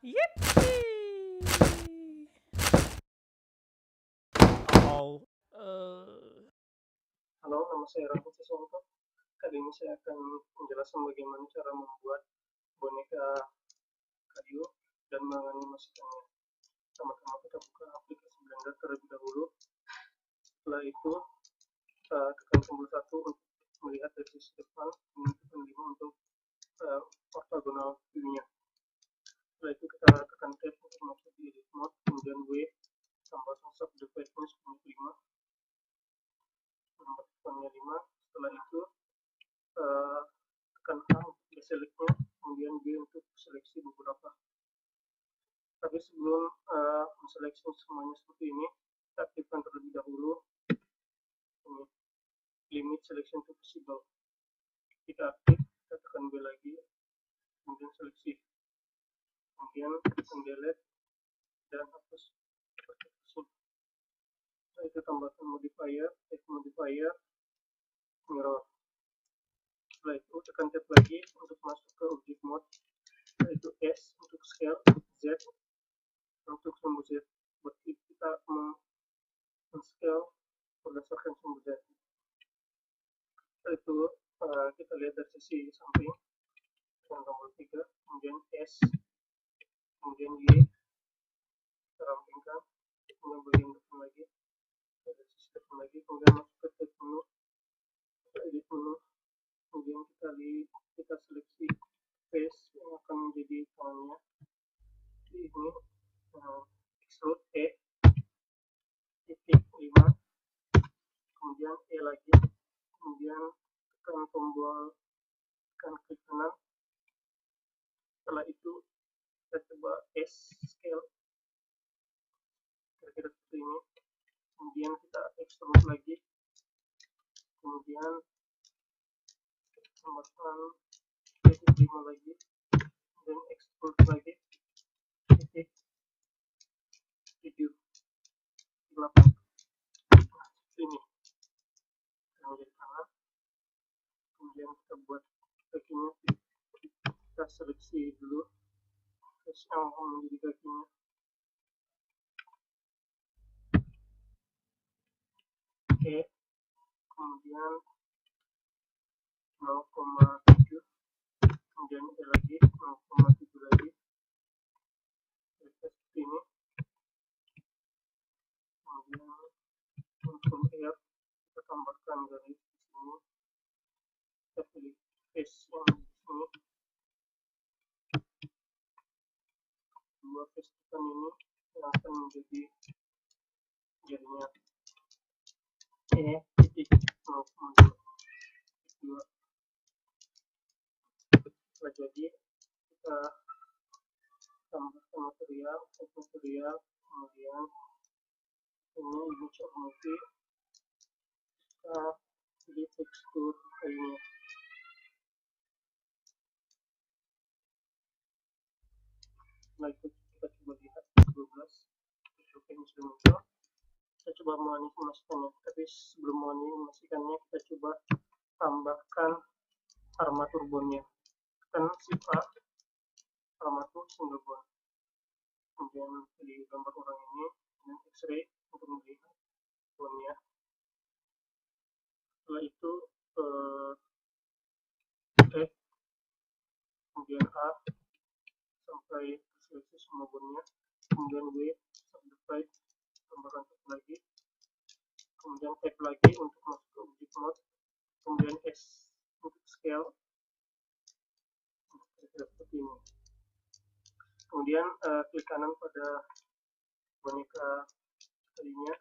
Yippee! Oh, Halo, nama saya Raffi Siswanto. Kali ini saya akan menjelaskan bagaimana cara membuat boneka kayu dan menganimasikannya. Pertama-tama kita buka aplikasi Blender terlebih dahulu. Setelah itu, tekan tombol 1 untuk melihat dari sisi depan, kemudian tekan 5 untuk orthogonal view-nya. Setelah itu kita tekan Tab untuk masuk di edit mode, kemudian W tambah sosok the brightness 5, nomor tekannya 5. Setelah itu tekan A untuk deselect-nya, kemudian B untuk seleksi beberapa. Tapi sebelum menseleksi semuanya seperti ini, kita aktifkan terlebih dahulu ini, limit selection to visible. Jika aktif, kita tekan B lagi, kemudian seleksi, kemudian tekan delete dan hapus seperti ini. Setelah itu tambahkan modifier, text modifier, mirror. Setelah itu tekan tab lagi untuk masuk ke object mode. Setelah itu S untuk scale, Z untuk sumber Z. Berarti kita men-scale berdasarkan sumber Z. Setelah itu kita lihat dari sisi samping dengan tombol 3, kemudian S, kemudian Y, kita rampingkan, kemudian bagian depan lagi, dari sisi depan lagi, kemudian masuk ke tab menu, kita edit menu, kemudian kita seleksi face yang akan menjadi tangannya. Jadi ini extrude E titik 5, kemudian E lagi, kemudian tekan tombol, tekan klik kanan. Setelah itu kita coba S scale kira-kira seperti ini, kemudian kita extrude lagi, kemudian tambahkan titik 5 lagi, kemudian extrude lagi titik 7 8. Nah, ini yang menjadi tangan, kemudian kita buat kakinya, kita seleksi dulu face yang menjadi kakinya, E, kemudian 0,7, kemudian E lagi 0,7 lagi, seperti ini. Kemudian untuk air kita tambahkan dari sini, kita pilih face yang di sini, dua face tekan ini yang akan menjadi jadinya E titik 0,2. Setelah jadi, kita tambahkan material, kemudian ini image of movie, kita pilih tekstur kayunya. Setelah itu kita coba lihat 12 oke sudah muncul. Kita coba menganimasikannya, tapi sebelum menganimasikannya kita coba tambahkan armatur bone-nya. Tekan shift A, armatur single bone, kemudian pilih gambar orang ini dan X-ray untuk melihat bone-nya. Setelah itu F, kemudian A sampai seleksi semua bone-nya, kemudian W sampai tambahkan tab lagi, kemudian tab lagi untuk masuk ke object mode, kemudian S untuk scale seperti ini. Kemudian klik kanan pada boneka kayunya,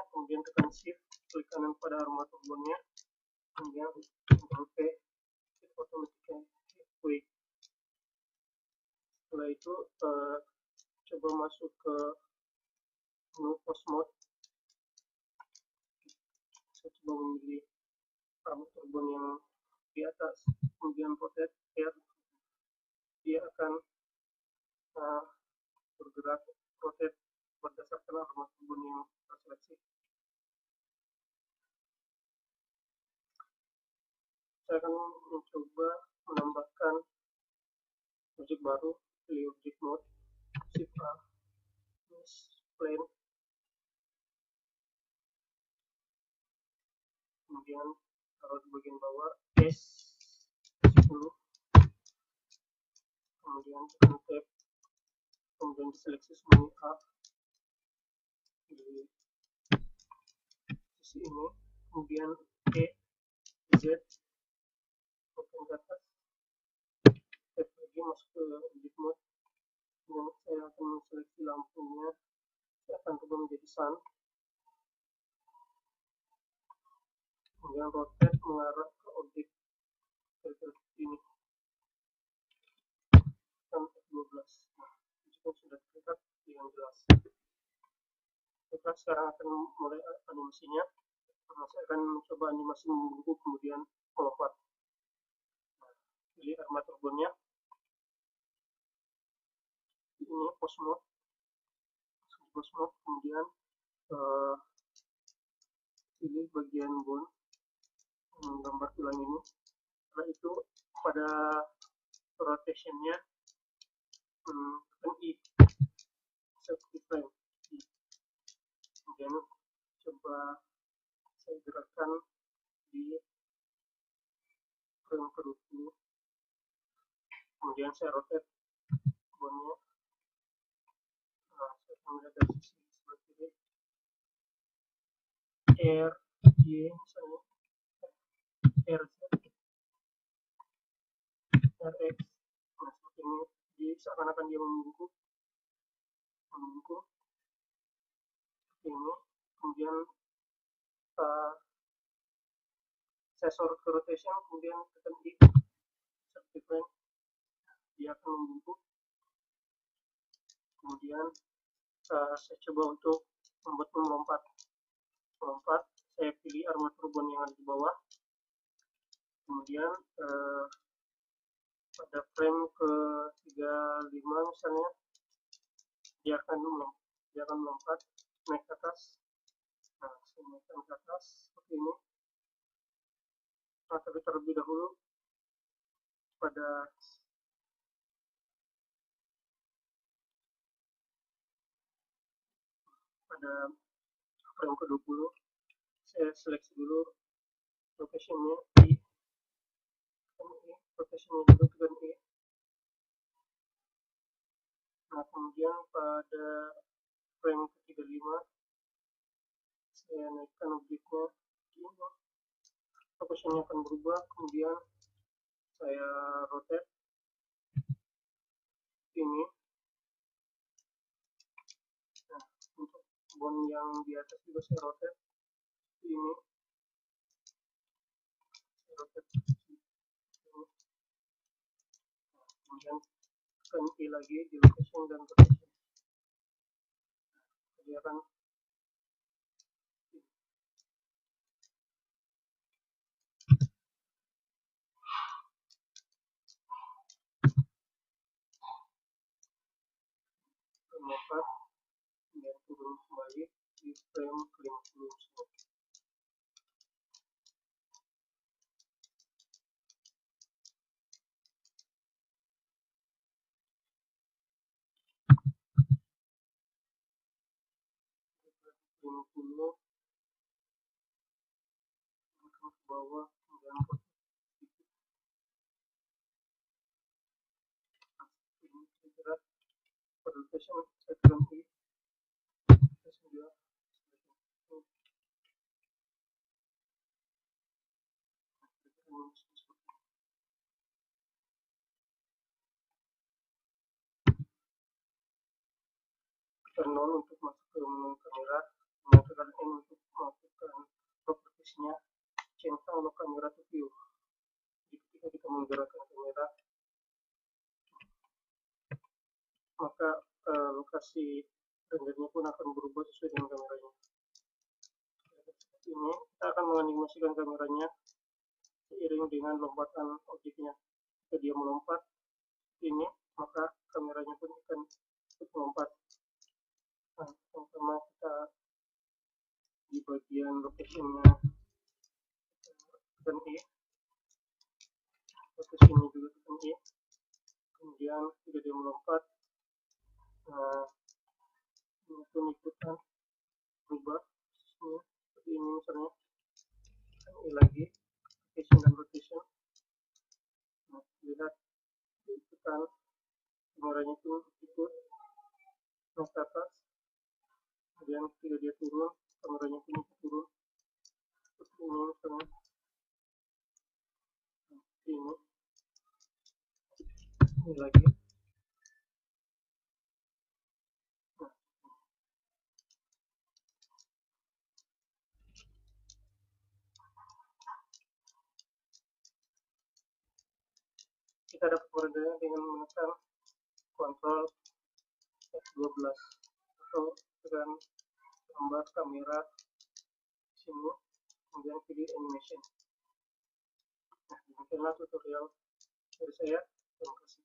kemudian tekan shift, klik kanan pada armatur bone-nya, kemudian Ctrl P, automatically quick. Setelah itu coba masuk ke menu post mode, saya coba memilih armatur bone yang di atas, kemudian rotate R, dia akan bergerak rotate berdasarkan armatur bone yang terseleksi. Saya akan mencoba menambahkan objek baru, pilih objek mode, shift A, plane, kemudian taruh di bagian bawah S10, kemudian tekan tab, kemudian diseleksi semuanya A di sisi ini, kemudian E, Z, tekan ke atas, tab lagi masuk ke objek mode, dan saya akan menseleksi lampunya, saya akan rubah menjadi sun, kemudian rotate mengarah ke objek ini sampai 12. Nah, itu sudah terlihat dengan jelas. Kita sekarang akan mulai animasinya. Saya akan mencoba animasi membungkuk kemudian melompat. Nah, pilih armatur bone-nya. Ini pose mode. Kemudian pilih bagian bone, gambar tulang ini. Setelah itu pada rotation-nya tekan I, seperti frame. Kemudian coba saya gerakkan di frame ke-20. Kemudian saya rotate bone-nya. Nah, saya akan melihat dari sisi sebelah kiri. R, Y, misalnya RZ, RX. Nah, seperti ini. Jadi seakan-akan dia membungkuk. Seperti ini. Kemudian sensor ke rotation, kemudian tekan I, seperti frame. Dia akan membungkuk. Kemudian saya coba untuk membuatnya melompat. Saya pilih armatur bone yang ada di bawah. Kemudian pada frame ke 35 misalnya, dia akan melompat naik ke atas. Nah, saya naikkan ke atas seperti ini. Nah, tapi terlebih dahulu pada frame ke-20 saya seleksi dulu location-nya I, location-nya juga tekan I. Nah, kemudian pada frame ke-35 saya naikkan objeknya ini, location-nya akan berubah, kemudian saya rotate ini. Nah, untuk bone yang di atas juga saya rotate ini, saya rotate ini. Nah, kemudian tekan I lagi di location dan rotation. Dia akan melompat dan turun kembali di frame ke-50. Ke bawah, kemudian ini kira-kira rotation saya tekan I, rotation juga turn on untuk masuk ke menu kamera, tekan N untuk melakukan propertiesnya, change angle kamera to view. Jadi ketika kita menggerakkan kamera, maka lokasi rendernya pun akan berubah sesuai dengan kameranya. Seperti ini, kita akan menganimasikan kameranya seiring dengan lompatan objeknya. Jika dia melompat ini, maka kameranya pun akan ikut melompat. Nah, pertama kita di bagian location-nya tekan I, location-nya juga tekan I, kemudian kemudian jika dia melompat, ini pun ikutan berubah posisinya seperti ini misalnya. Ini lagi rotation dan rotation. Nah, lihat ikutan kameranya pun ikut naik ke atas, kemudian ketika dia turun kameranya pun ikut turun seperti ini misalnya. Seperti ini lagi. Nah, kita dapat meredanya dengan menekan kontrol F12 atau dengan gambar kamera sini, kemudian pilih animation. Nah, demikianlah tutorial dari saya. Terima kasih.